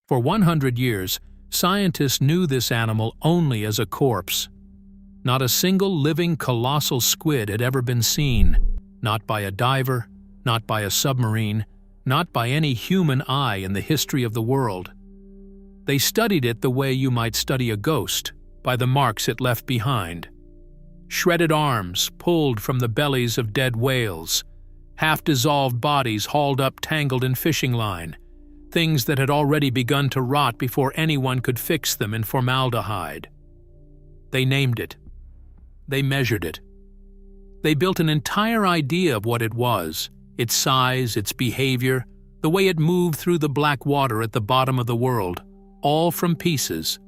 For 100 years, scientists knew this animal only as a corpse. Not a single living colossal squid had ever been seen, not by a diver, not by a submarine, not by any human eye in the history of the world. They studied it the way you might study a ghost, by the marks it left behind. Shredded arms pulled from the bellies of dead whales, half-dissolved bodies hauled up tangled in fishing line, things that had already begun to rot before anyone could fix them in formaldehyde. They named it. They measured it. They built an entire idea of what it was, its size, its behavior, the way it moved through the black water at the bottom of the world, all from pieces,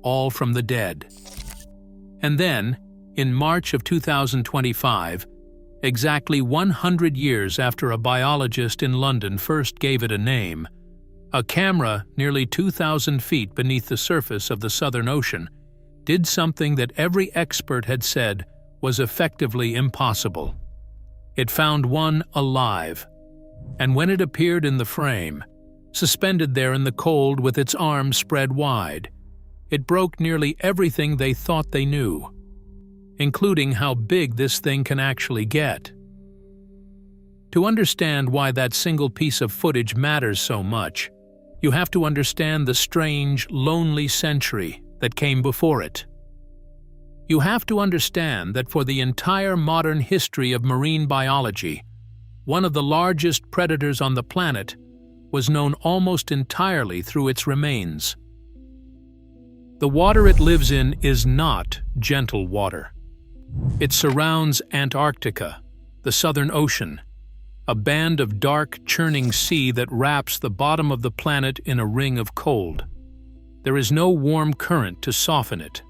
all from the dead. And then, in March of 2025, exactly 100 years after a biologist in London first gave it a name, a camera nearly 2,000 feet beneath the surface of the Southern Ocean did something that every expert had said was effectively impossible. It found one alive, and when it appeared in the frame, suspended there in the cold with its arms spread wide, it broke nearly everything they thought they knew, including how big this thing can actually get. To understand why that single piece of footage matters so much, you have to understand the strange, lonely century that came before it. You have to understand that for the entire modern history of marine biology, one of the largest predators on the planet was known almost entirely through its remains. The water it lives in is not gentle water. It surrounds Antarctica, the Southern Ocean, a band of dark, churning sea that wraps the bottom of the planet in a ring of cold. There is no warm current to soften it.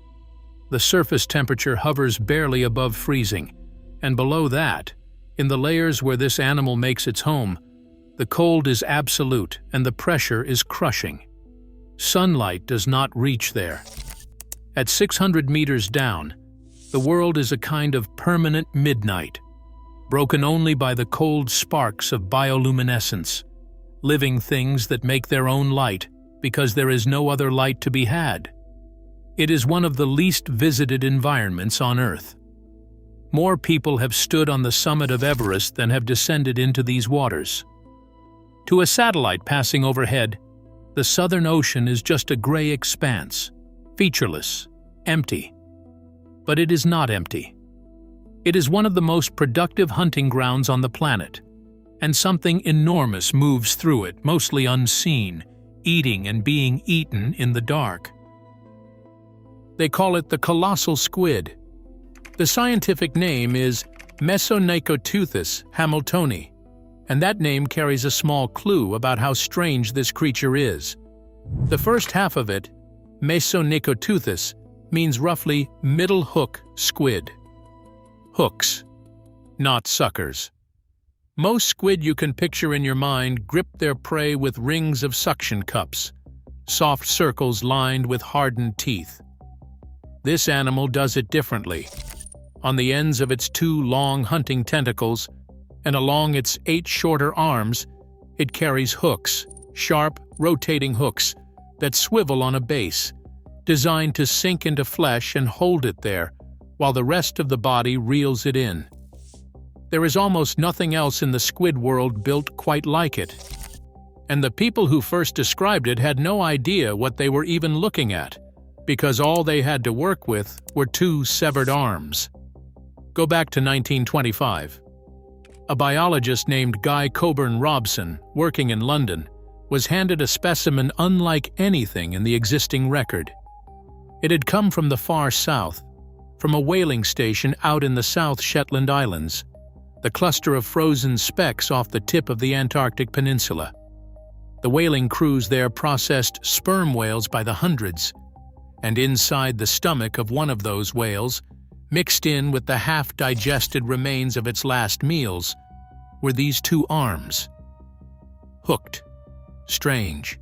The surface temperature hovers barely above freezing, and below that, in the layers where this animal makes its home, the cold is absolute and the pressure is crushing. Sunlight does not reach there. At 600 meters down, the world is a kind of permanent midnight, broken only by the cold sparks of bioluminescence, living things that make their own light because there is no other light to be had. It is one of the least visited environments on Earth. More people have stood on the summit of Everest than have descended into these waters. To a satellite passing overhead, the Southern Ocean is just a gray expanse, featureless, empty. But it is not empty. It is one of the most productive hunting grounds on the planet, and something enormous moves through it, mostly unseen, eating and being eaten in the dark. They call it the colossal squid. The scientific name is Mesonychoteuthis hamiltoni, and that name carries a small clue about how strange this creature is. The first half of it, Mesonychoteuthis, means roughly middle hook squid. Hooks, not suckers. Most squid you can picture in your mind grip their prey with rings of suction cups, soft circles lined with hardened teeth. This animal does it differently. On the ends of its 2 long hunting tentacles, and along its 8 shorter arms, it carries hooks, sharp, rotating hooks that swivel on a base, designed to sink into flesh and hold it there, while the rest of the body reels it in. There is almost nothing else in the squid world built quite like it. And the people who first described it had no idea what they were even looking at, because all they had to work with were 2 severed arms. Go back to 1925. A biologist named Guy Coburn Robson, working in London, was handed a specimen unlike anything in the existing record. It had come from the far south, from a whaling station out in the South Shetland Islands, the cluster of frozen specks off the tip of the Antarctic Peninsula. The whaling crews there processed sperm whales by the hundreds, and inside the stomach of one of those whales, mixed in with the half-digested remains of its last meals, were these 2 arms. Hooked, strange,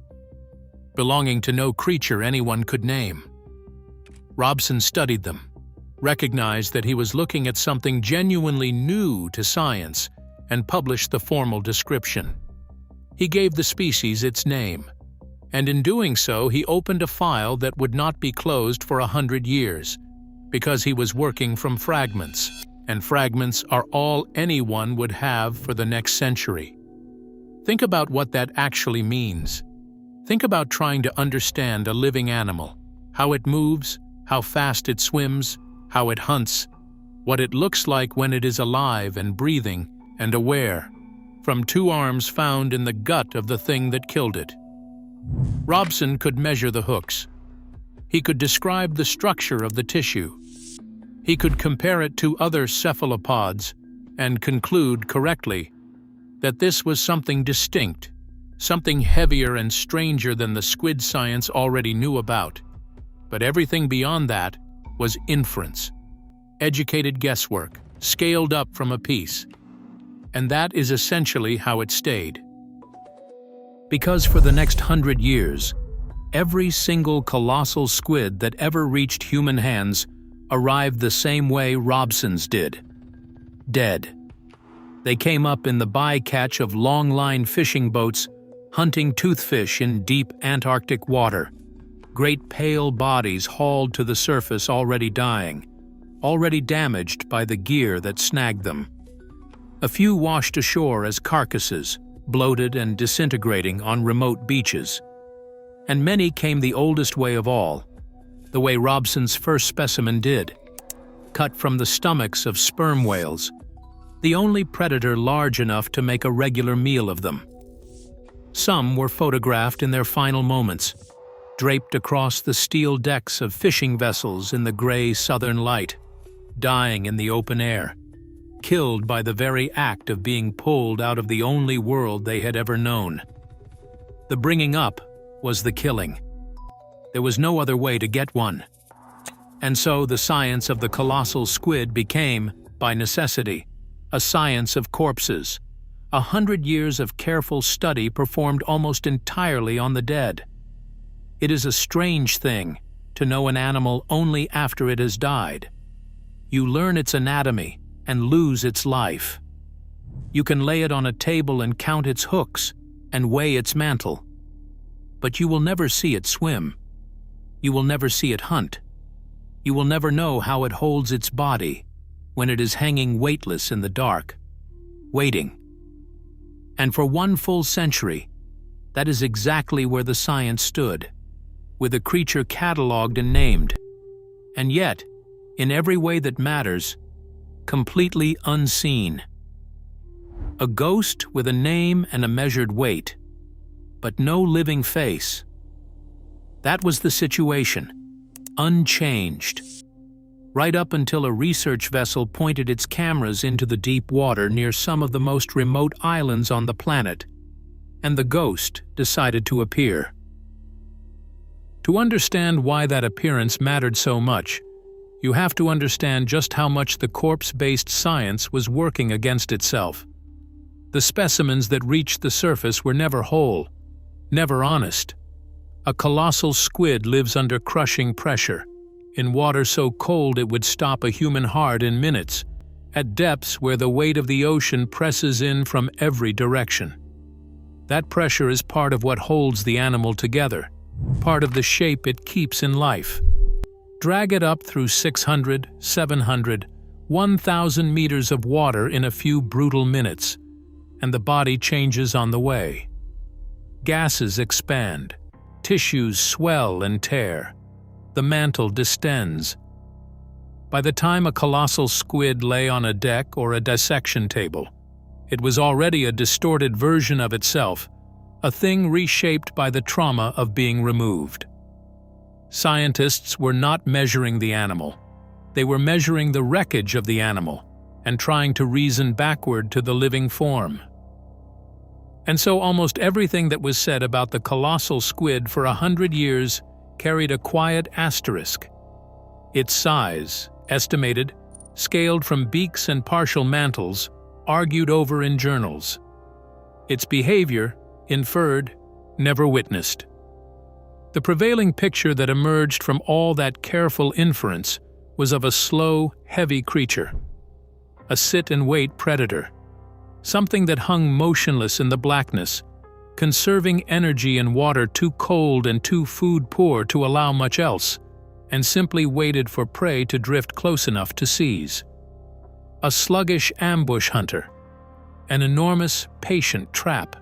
belonging to no creature anyone could name. Robson studied them, recognized that he was looking at something genuinely new to science, and published the formal description. He gave the species its name, And in doing so, he opened a file that would not be closed for 100 years, because he was working from fragments, and fragments are all anyone would have for the next century. Think about what that actually means. Think about trying to understand a living animal, how it moves, how fast it swims, how it hunts, what it looks like when it is alive and breathing and aware, from 2 arms found in the gut of the thing that killed it. Robson could measure the hooks. He could describe the structure of the tissue. He could compare it to other cephalopods and conclude correctly that this was something distinct, something heavier and stranger than the squid science already knew about. But everything beyond that was inference, educated guesswork, scaled up from a piece. And that is essentially how it stayed. Because for the next 100 years, every single colossal squid that ever reached human hands arrived the same way Robson's did. Dead. They came up in the bycatch of long-line fishing boats, hunting toothfish in deep Antarctic water. Great pale bodies hauled to the surface already dying, already damaged by the gear that snagged them. A few washed ashore as carcasses, bloated and disintegrating on remote beaches. And many came the oldest way of all, the way Robson's first specimen did, cut from the stomachs of sperm whales, the only predator large enough to make a regular meal of them. Some were photographed in their final moments, draped across the steel decks of fishing vessels in the gray southern light, dying in the open air, killed by the very act of being pulled out of the only world they had ever known. The bringing up was the killing. There was no other way to get one. And so the science of the colossal squid became, by necessity, a science of corpses, 100 years of careful study performed almost entirely on the dead. It is a strange thing to know an animal only after it has died. You learn its anatomy and lose its life. You can lay it on a table and count its hooks and weigh its mantle. But you will never see it swim. You will never see it hunt. You will never know how it holds its body when it is hanging weightless in the dark, waiting. And for 1 full century, that is exactly where the science stood, with the creature catalogued and named, and yet, in every way that matters, completely unseen. A ghost with a name and a measured weight, but no living face. That was the situation, unchanged, right up until a research vessel pointed its cameras into the deep water near some of the most remote islands on the planet, and the ghost decided to appear. To understand why that appearance mattered so much, you have to understand just how much the corpse-based science was working against itself. The specimens that reached the surface were never whole, never honest. A colossal squid lives under crushing pressure, in water so cold it would stop a human heart in minutes, at depths where the weight of the ocean presses in from every direction. That pressure is part of what holds the animal together, part of the shape it keeps in life. Drag it up through 600, 700, 1,000 meters of water in a few brutal minutes, and the body changes on the way. Gases expand, tissues swell and tear, the mantle distends. By the time a colossal squid lay on a deck or a dissection table, it was already a distorted version of itself, a thing reshaped by the trauma of being removed. Scientists were not measuring the animal. They were measuring the wreckage of the animal and trying to reason backward to the living form. And so almost everything that was said about the colossal squid for 100 years carried a quiet asterisk. Its size, estimated, scaled from beaks and partial mantles, argued over in journals. Its behavior, inferred, never witnessed. The prevailing picture that emerged from all that careful inference was of a slow, heavy creature, a sit-and-wait predator, something that hung motionless in the blackness, conserving energy and water too cold and too food-poor to allow much else, and simply waited for prey to drift close enough to seize. A sluggish ambush hunter. An enormous, patient trap.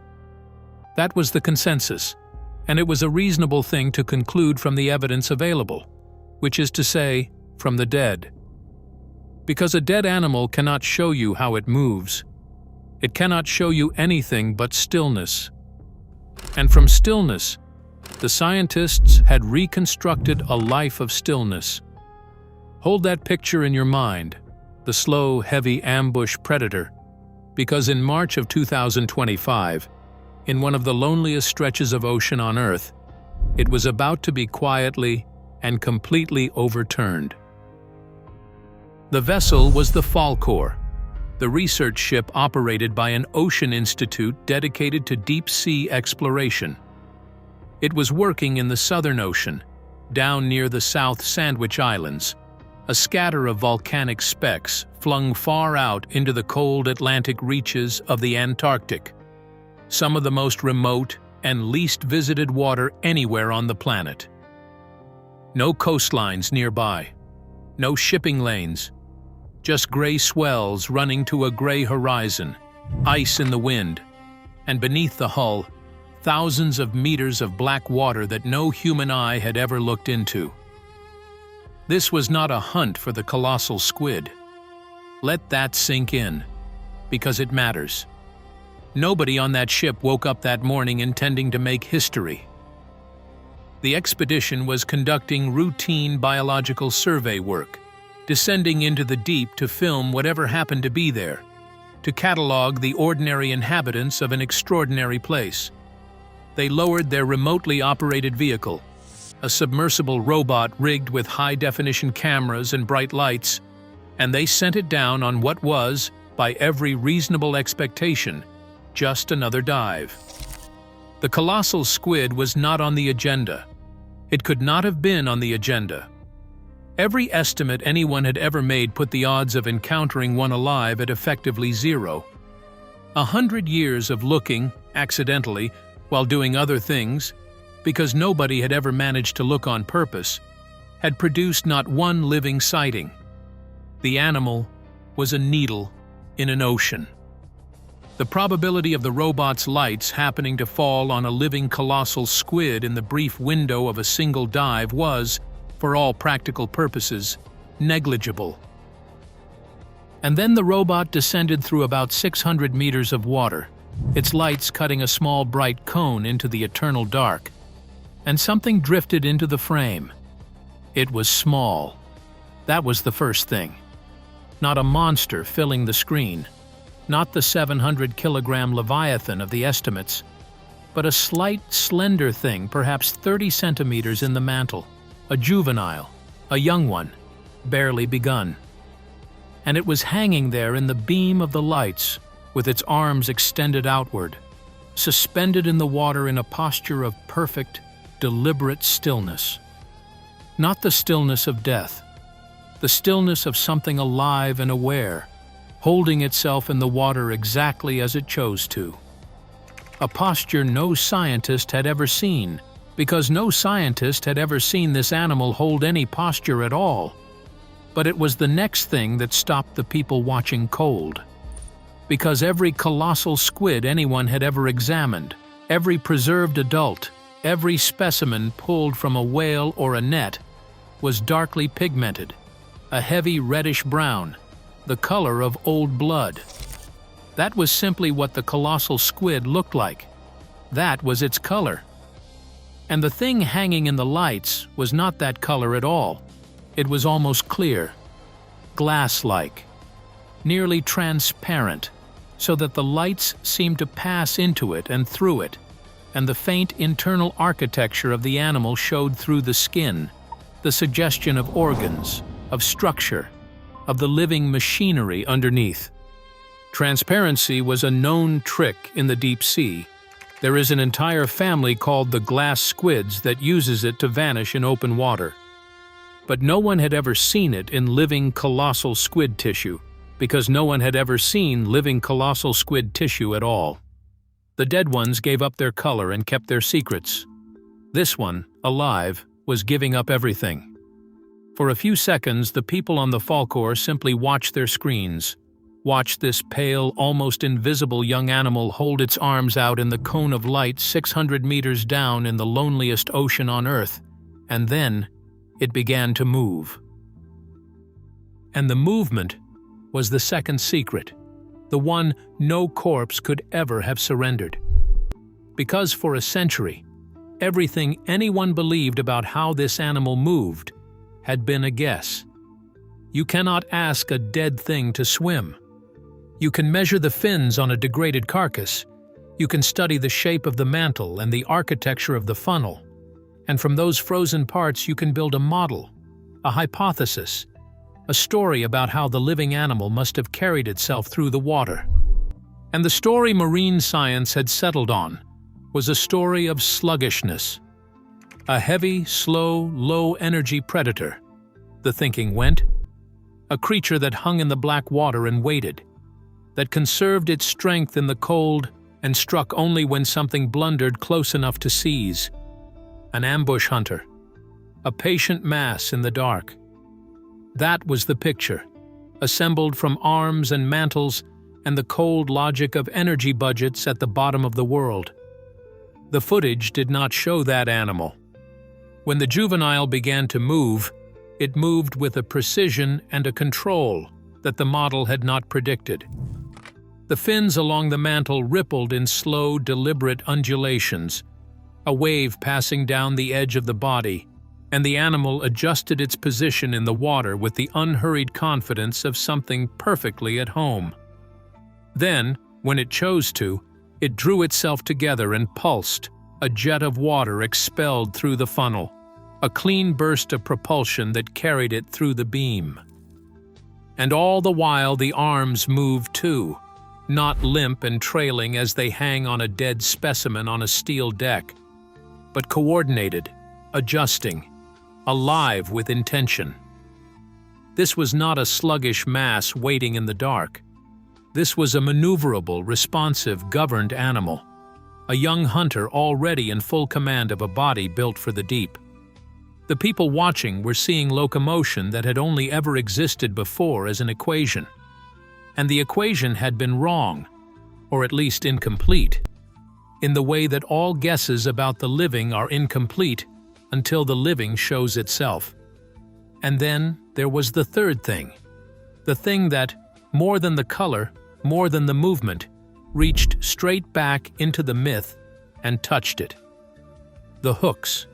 That was the consensus, and it was a reasonable thing to conclude from the evidence available, which is to say, from the dead. Because a dead animal cannot show you how it moves. It cannot show you anything but stillness. And from stillness, the scientists had reconstructed a life of stillness. Hold that picture in your mind, the slow, heavy ambush predator, because in March of 2025, in one of the loneliest stretches of ocean on Earth, it was about to be quietly and completely overturned. The vessel was the Falkor, the research ship operated by an ocean institute dedicated to deep-sea exploration. It was working in the Southern Ocean, down near the South Sandwich Islands, a scatter of volcanic specks flung far out into the cold Atlantic reaches of the Antarctic, some of the most remote and least visited water anywhere on the planet. No coastlines nearby, no shipping lanes, just gray swells running to a gray horizon, ice in the wind, and beneath the hull, thousands of meters of black water that no human eye had ever looked into. This was not a hunt for the colossal squid. Let that sink in, because it matters. Nobody on that ship woke up that morning intending to make history. The expedition was conducting routine biological survey work, descending into the deep to film whatever happened to be there, to catalog the ordinary inhabitants of an extraordinary place. They lowered their remotely operated vehicle, a submersible robot rigged with high-definition cameras and bright lights, and they sent it down on what was, by every reasonable expectation, just another dive. The colossal squid was not on the agenda. It could not have been on the agenda. Every estimate anyone had ever made put the odds of encountering one alive at effectively zero. 100 years of looking, accidentally, while doing other things, because nobody had ever managed to look on purpose, had produced not one living sighting. The animal was a needle in an ocean. The probability of the robot's lights happening to fall on a living colossal squid in the brief window of a single dive was, for all practical purposes, negligible. And then the robot descended through about 600 meters of water, its lights cutting a small bright cone into the eternal dark, and something drifted into the frame. It was small. That was the first thing. Not a monster filling the screen, not the 700-kilogram Leviathan of the estimates, but a slight, slender thing, perhaps 30 centimeters in the mantle, a juvenile, a young one, barely begun. And it was hanging there in the beam of the lights, with its arms extended outward, suspended in the water in a posture of perfect, deliberate stillness. Not the stillness of death, the stillness of something alive and aware, holding itself in the water exactly as it chose to. A posture no scientist had ever seen, because no scientist had ever seen this animal hold any posture at all. But it was the next thing that stopped the people watching cold. Because every colossal squid anyone had ever examined, every preserved adult, every specimen pulled from a whale or a net, was darkly pigmented, a heavy reddish-brown, the color of old blood. That was simply what the colossal squid looked like. That was its color. And the thing hanging in the lights was not that color at all. It was almost clear, glass-like, nearly transparent, so that the lights seemed to pass into it and through it, and the faint internal architecture of the animal showed through the skin, the suggestion of organs, of structure, of the living machinery underneath. Transparency was a known trick in the deep sea. There is an entire family called the glass squids that uses it to vanish in open water. But no one had ever seen it in living colossal squid tissue, because no one had ever seen living colossal squid tissue at all. The dead ones gave up their color and kept their secrets. This one, alive, was giving up everything. For a few seconds, the people on the falcor simply watched their screens, watched this pale, almost invisible young animal hold its arms out in the cone of light 600 meters down in the loneliest ocean on Earth, and then it began to move. And the movement was the second secret, the one no corpse could ever have surrendered. Because for a century, everything anyone believed about how this animal moved had been a guess. You cannot ask a dead thing to swim. You can measure the fins on a degraded carcass. You can study the shape of the mantle and the architecture of the funnel. And from those frozen parts you can build a model, a hypothesis, a story about how the living animal must have carried itself through the water. And the story marine science had settled on was a story of sluggishness. A heavy, slow, low-energy predator, the thinking went. A creature that hung in the black water and waited, that conserved its strength in the cold and struck only when something blundered close enough to seize. An ambush hunter, a patient mass in the dark. That was the picture, assembled from arms and mantles and the cold logic of energy budgets at the bottom of the world. The footage did not show that animal. When the juvenile began to move, it moved with a precision and a control that the model had not predicted. The fins along the mantle rippled in slow, deliberate undulations, a wave passing down the edge of the body, and the animal adjusted its position in the water with the unhurried confidence of something perfectly at home. Then, when it chose to, it drew itself together and pulsed, a jet of water expelled through the funnel, a clean burst of propulsion that carried it through the beam. And all the while the arms moved too, not limp and trailing as they hang on a dead specimen on a steel deck, but coordinated, adjusting, alive with intention. This was not a sluggish mass waiting in the dark. This was a maneuverable, responsive, governed animal, a young hunter already in full command of a body built for the deep. The people watching were seeing locomotion that had only ever existed before as an equation. And the equation had been wrong, or at least incomplete, in the way that all guesses about the living are incomplete until the living shows itself. And then there was the third thing, the thing that, more than the color, more than the movement, reached straight back into the myth and touched it. The hooks.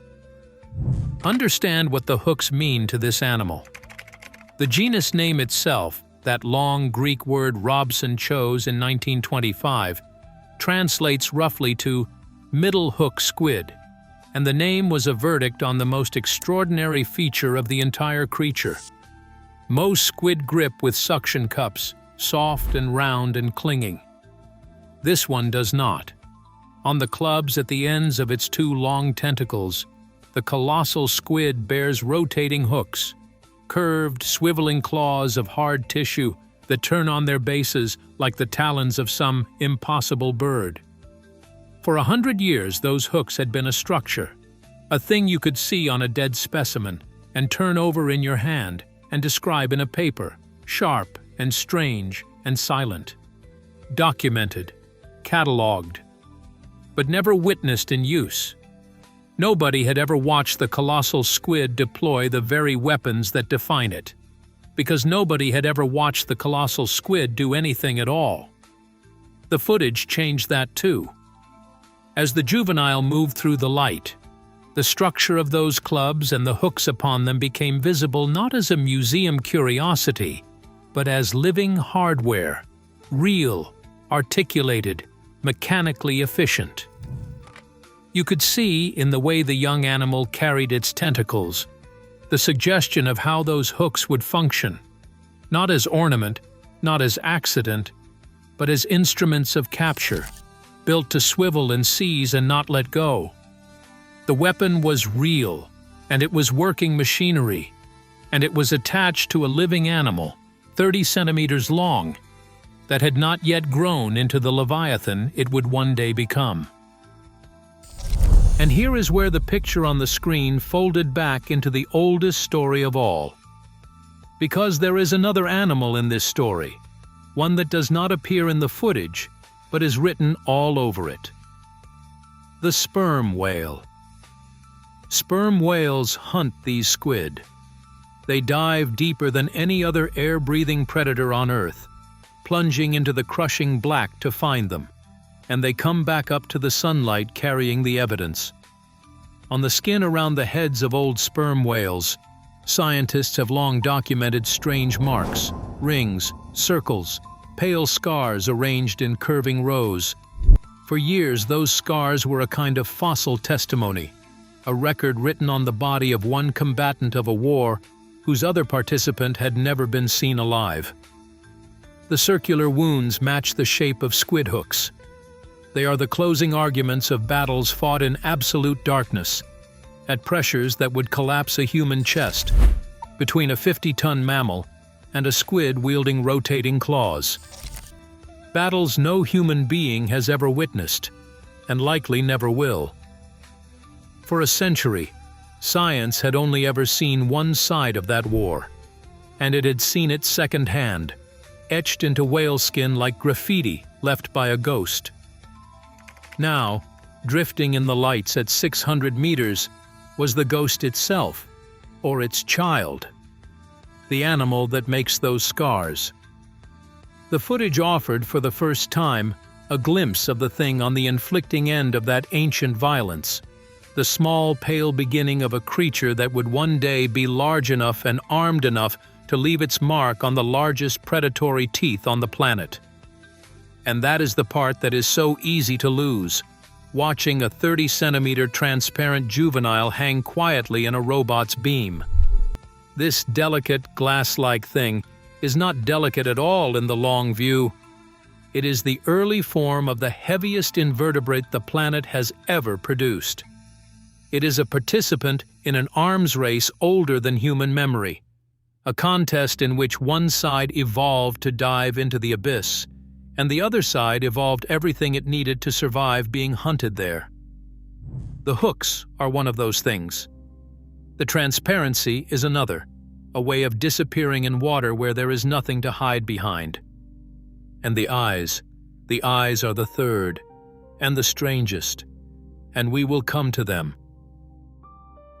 Understand what the hooks mean to this animal. The genus name itself, that long Greek word Robson chose in 1925, translates roughly to middle hook squid, and the name was a verdict on the most extraordinary feature of the entire creature. Most squid grip with suction cups, soft and round and clinging. This one does not. On the clubs at the ends of its two long tentacles, the colossal squid bears rotating hooks, curved, swiveling claws of hard tissue that turn on their bases like the talons of some impossible bird. For 100 years, those hooks had been a structure, a thing you could see on a dead specimen and turn over in your hand and describe in a paper, sharp and strange and silent. Documented, catalogued, but never witnessed in use. Nobody had ever watched the colossal squid deploy the very weapons that define it, because nobody had ever watched the colossal squid do anything at all. The footage changed that too. As the juvenile moved through the light, the structure of those clubs and the hooks upon them became visible not as a museum curiosity, but as living hardware, real, articulated, mechanically efficient. You could see, in the way the young animal carried its tentacles, the suggestion of how those hooks would function, not as ornament, not as accident, but as instruments of capture, built to swivel and seize and not let go. The weapon was real, and it was working machinery, and it was attached to a living animal, 30 centimeters long, that had not yet grown into the leviathan it would one day become. And here is where the picture on the screen folded back into the oldest story of all. Because there is another animal in this story, one that does not appear in the footage, but is written all over it. The sperm whale. Sperm whales hunt these squid. They dive deeper than any other air-breathing predator on Earth, plunging into the crushing black to find them, and they come back up to the sunlight carrying the evidence. On the skin around the heads of old sperm whales, scientists have long documented strange marks, rings, circles, pale scars arranged in curving rows. For years, those scars were a kind of fossil testimony, a record written on the body of one combatant of a war whose other participant had never been seen alive. The circular wounds match the shape of squid hooks. They are the closing arguments of battles fought in absolute darkness, at pressures that would collapse a human chest, between a 50-ton mammal and a squid wielding rotating claws. Battles no human being has ever witnessed, and likely never will. For a century, science had only ever seen one side of that war, and it had seen it secondhand, etched into whale skin like graffiti left by a ghost. Now, drifting in the lights at 600 meters, was the ghost itself, or its child, the animal that makes those scars. The footage offered for the first time a glimpse of the thing on the inflicting end of that ancient violence, the small, pale beginning of a creature that would one day be large enough and armed enough to leave its mark on the largest predatory teeth on the planet. And that is the part that is so easy to lose, watching a 30-centimeter transparent juvenile hang quietly in a robot's beam. This delicate, glass-like thing is not delicate at all in the long view. It is the early form of the heaviest invertebrate the planet has ever produced. It is a participant in an arms race older than human memory, a contest in which one side evolved to dive into the abyss, and the other side evolved everything it needed to survive being hunted there. The hooks are one of those things. The transparency is another, a way of disappearing in water where there is nothing to hide behind. And the eyes are the third, and the strangest, and we will come to them.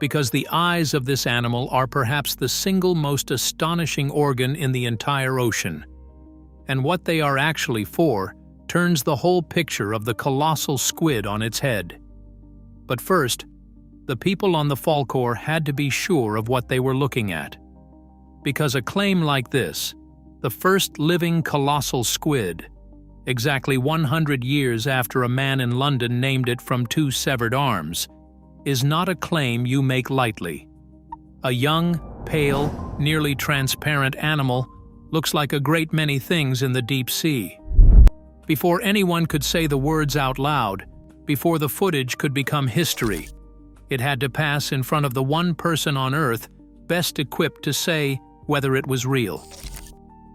Because the eyes of this animal are perhaps the single most astonishing organ in the entire ocean. And what they are actually for turns the whole picture of the colossal squid on its head. But first, the people on the Falkor had to be sure of what they were looking at. Because a claim like this, the first living colossal squid, exactly 100 years after a man in London named it from 2 severed arms, is not a claim you make lightly. A young, pale, nearly transparent animal looks like a great many things in the deep sea. Before anyone could say the words out loud, before the footage could become history, it had to pass in front of the one person on Earth best equipped to say whether it was real.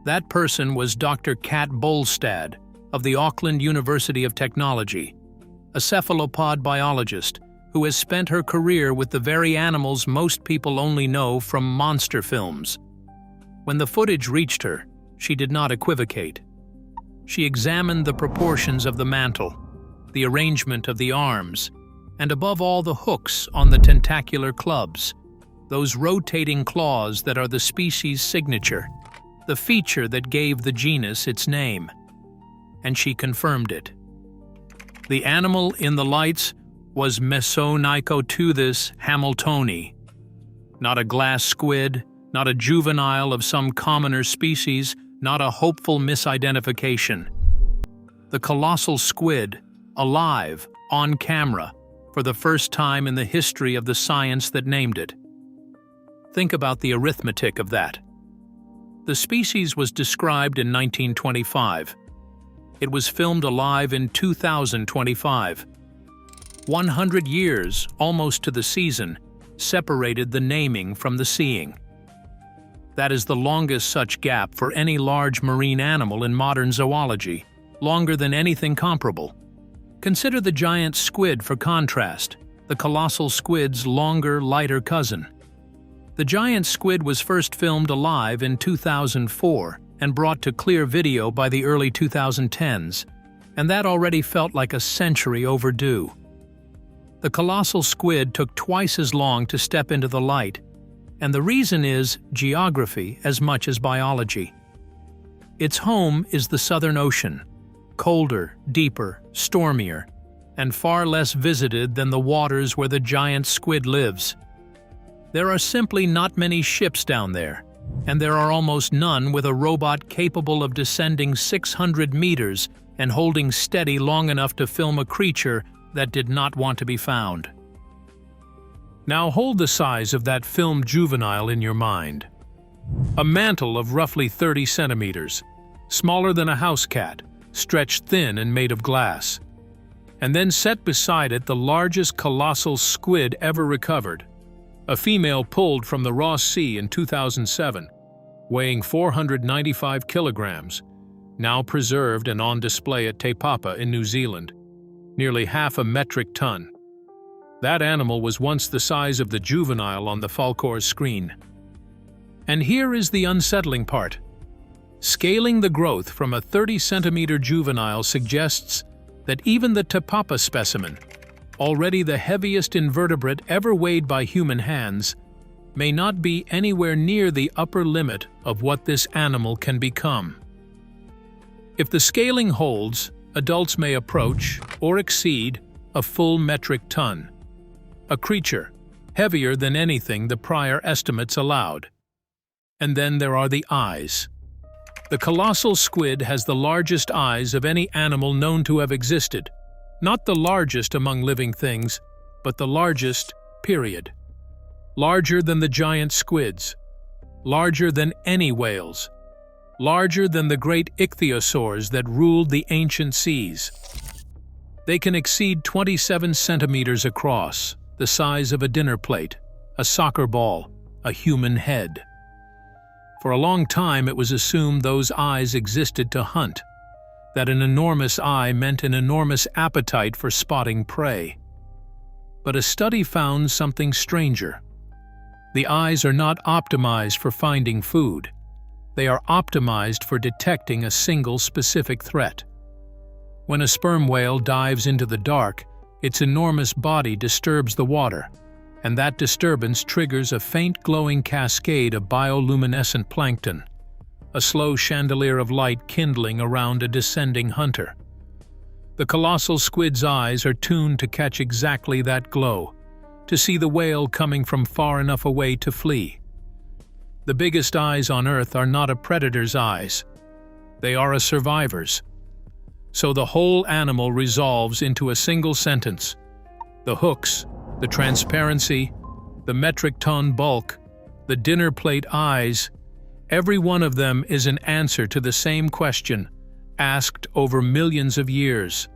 That person was Dr. Kat Bolstad of the Auckland University of Technology, a cephalopod biologist who has spent her career with the very animals most people only know from monster films. When the footage reached her, she did not equivocate. She examined the proportions of the mantle, the arrangement of the arms, and above all the hooks on the tentacular clubs, those rotating claws that are the species' signature, the feature that gave the genus its name. And she confirmed it. The animal in the lights was Mesonychoteuthis hamiltoni. Not a glass squid, not a juvenile of some commoner species, not a hopeful misidentification. The colossal squid, alive, on camera, for the first time in the history of the science that named it. Think about the arithmetic of that. The species was described in 1925. It was filmed alive in 2025. 100 years, almost to the season, separated the naming from the seeing. That is the longest such gap for any large marine animal in modern zoology, longer than anything comparable. Consider the giant squid for contrast, the colossal squid's longer, lighter cousin. The giant squid was first filmed alive in 2004 and brought to clear video by the early 2010s, and that already felt like a century overdue. The colossal squid took twice as long to step into the light, and the reason is geography as much as biology. Its home is the Southern Ocean, colder, deeper, stormier, and far less visited than the waters where the giant squid lives. There are simply not many ships down there, and there are almost none with a robot capable of descending 600 meters and holding steady long enough to film a creature that did not want to be found. Now hold the size of that filmed juvenile in your mind. A mantle of roughly 30 centimeters, smaller than a house cat, stretched thin and made of glass. And then set beside it the largest colossal squid ever recovered, a female pulled from the Ross Sea in 2007, weighing 495 kilograms, now preserved and on display at Te Papa in New Zealand, nearly half a metric ton. That animal was once the size of the juvenile on the Falcor's screen. And here is the unsettling part. Scaling the growth from a 30-centimeter juvenile suggests that even the Te Papa specimen, already the heaviest invertebrate ever weighed by human hands, may not be anywhere near the upper limit of what this animal can become. If the scaling holds, adults may approach or exceed a full metric ton, a creature heavier than anything the prior estimates allowed. And then there are the eyes. The colossal squid has the largest eyes of any animal known to have existed. Not the largest among living things, but the largest, period. Larger than the giant squids. Larger than any whales. Larger than the great ichthyosaurs that ruled the ancient seas. They can exceed 27 centimeters across, the size of a dinner plate, a soccer ball, a human head. For a long time it was assumed those eyes existed to hunt, that an enormous eye meant an enormous appetite for spotting prey. But a study found something stranger. The eyes are not optimized for finding food. They are optimized for detecting a single specific threat. When a sperm whale dives into the dark, its enormous body disturbs the water, and that disturbance triggers a faint glowing cascade of bioluminescent plankton, a slow chandelier of light kindling around a descending hunter. The colossal squid's eyes are tuned to catch exactly that glow, to see the whale coming from far enough away to flee. The biggest eyes on Earth are not a predator's eyes. They are a survivor's. So the whole animal resolves into a single sentence. The hooks, the transparency, the metric ton bulk, the dinner plate eyes, every one of them is an answer to the same question, asked over millions of years.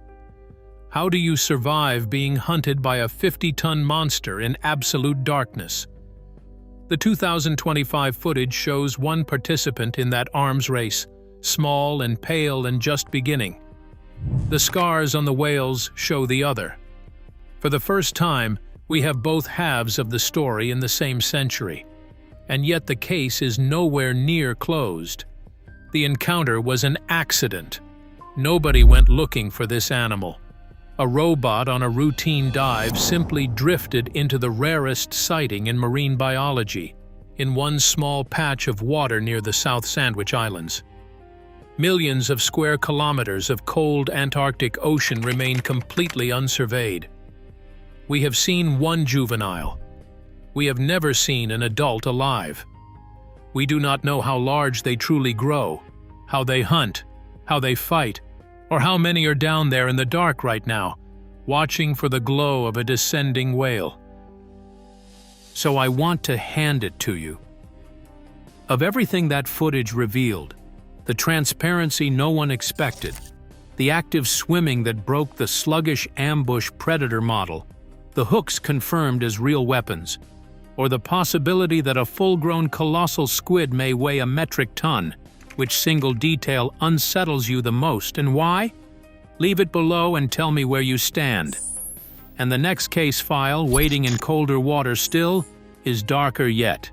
How do you survive being hunted by a 50-ton monster in absolute darkness? The 2025 footage shows one participant in that arms race, small and pale and just beginning. The scars on the whales show the other. For the first time, we have both halves of the story in the same century, and yet the case is nowhere near closed. The encounter was an accident. Nobody went looking for this animal. A robot on a routine dive simply drifted into the rarest sighting in marine biology, in one small patch of water near the South Sandwich Islands. Millions of square kilometers of cold Antarctic ocean remain completely unsurveyed. We have seen one juvenile. We have never seen an adult alive. We do not know how large they truly grow, how they hunt, how they fight, or how many are down there in the dark right now, watching for the glow of a descending whale. So I want to hand it to you. Of everything that footage revealed, the transparency no one expected, the active swimming that broke the sluggish ambush predator model, the hooks confirmed as real weapons, or the possibility that a full-grown colossal squid may weigh a metric ton? Which single detail unsettles you the most, and why? Leave it below and tell me where you stand. And the next case file, waiting in colder water still, is darker yet.